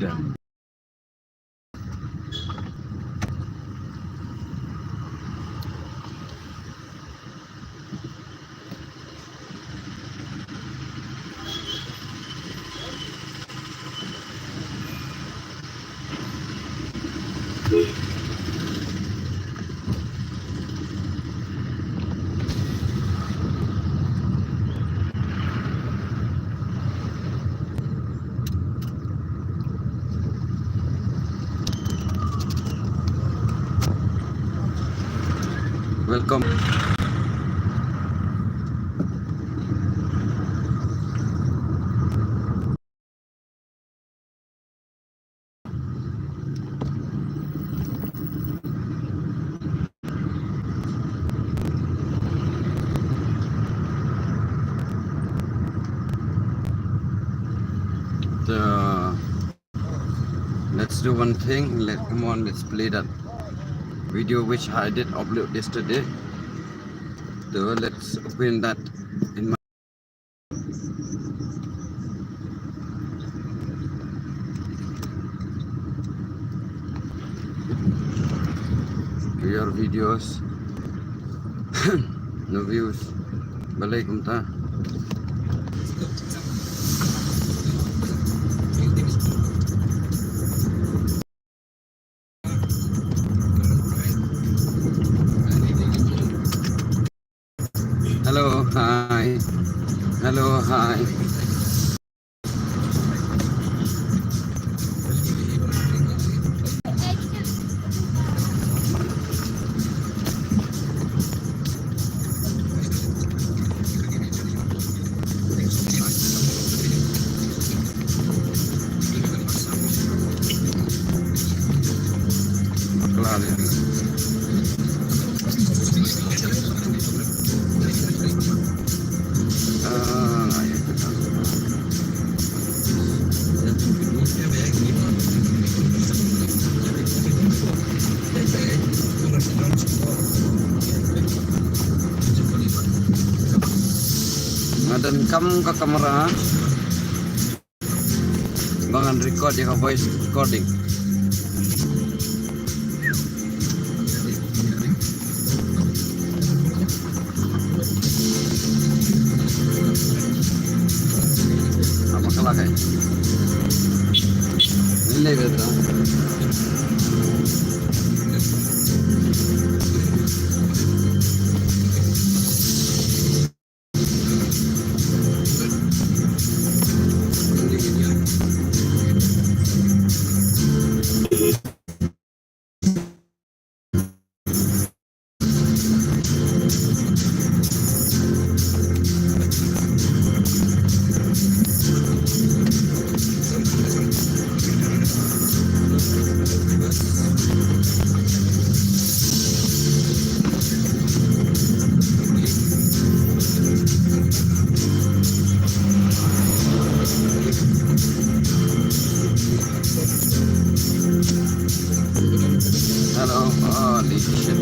done. Welcome. Let's do one thing. Come on, let's play that video which I did upload yesterday. So let's open that in my your videos. No views. Balay kumta. Hello, hi. Hello, hi. Dan kamu ke kamera bangan record ya, voice recording. Apa kalah kayak ini gitu. Hello, holy shit.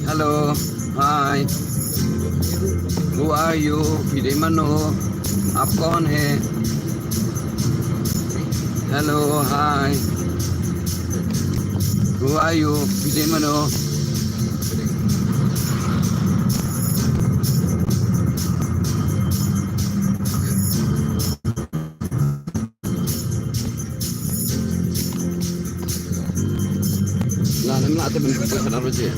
Hello, hi. Who are you? Video mano? आप कौन है? Hello, hi. Who are you? Video mano? ate men ko sadar aja.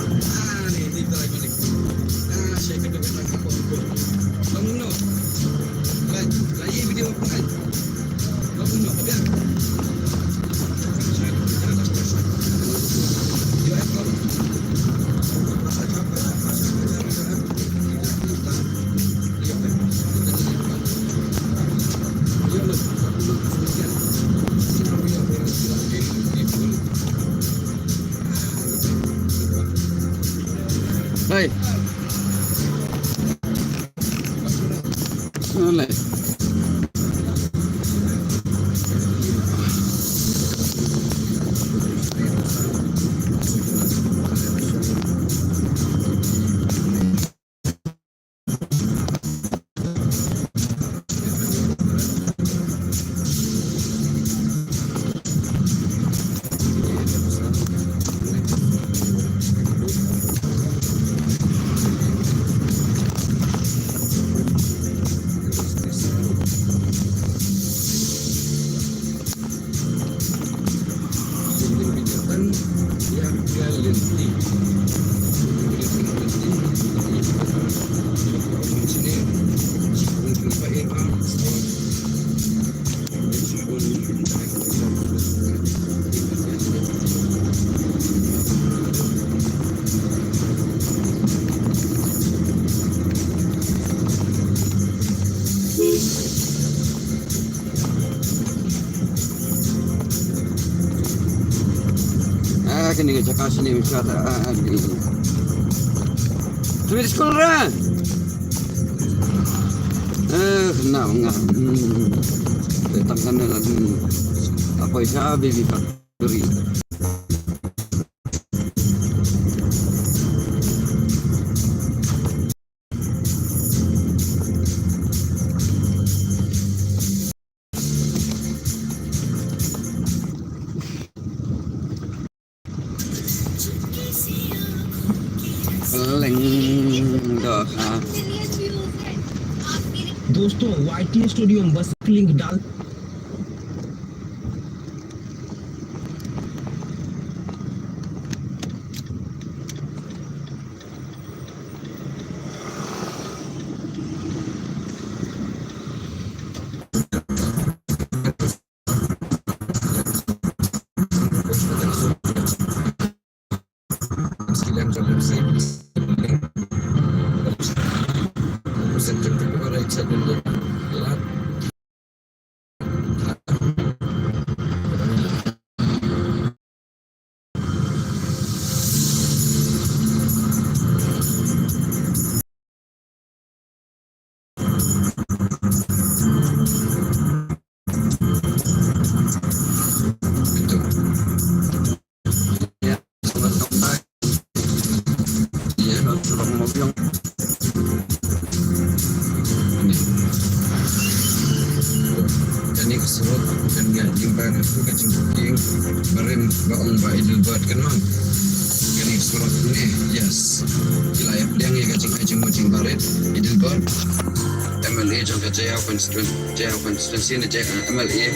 Hai. Oleh. Kini ke cakap sini wisata di. Tulis sekolah ran. Kenal enggak? Datangkan dengan apa isa baby factory. दोस्तों YT studio में बस लिंक डाल yes wilayah Peliang ya kacing mucing baret Idilbar MLA jangka Jaya constituency MLA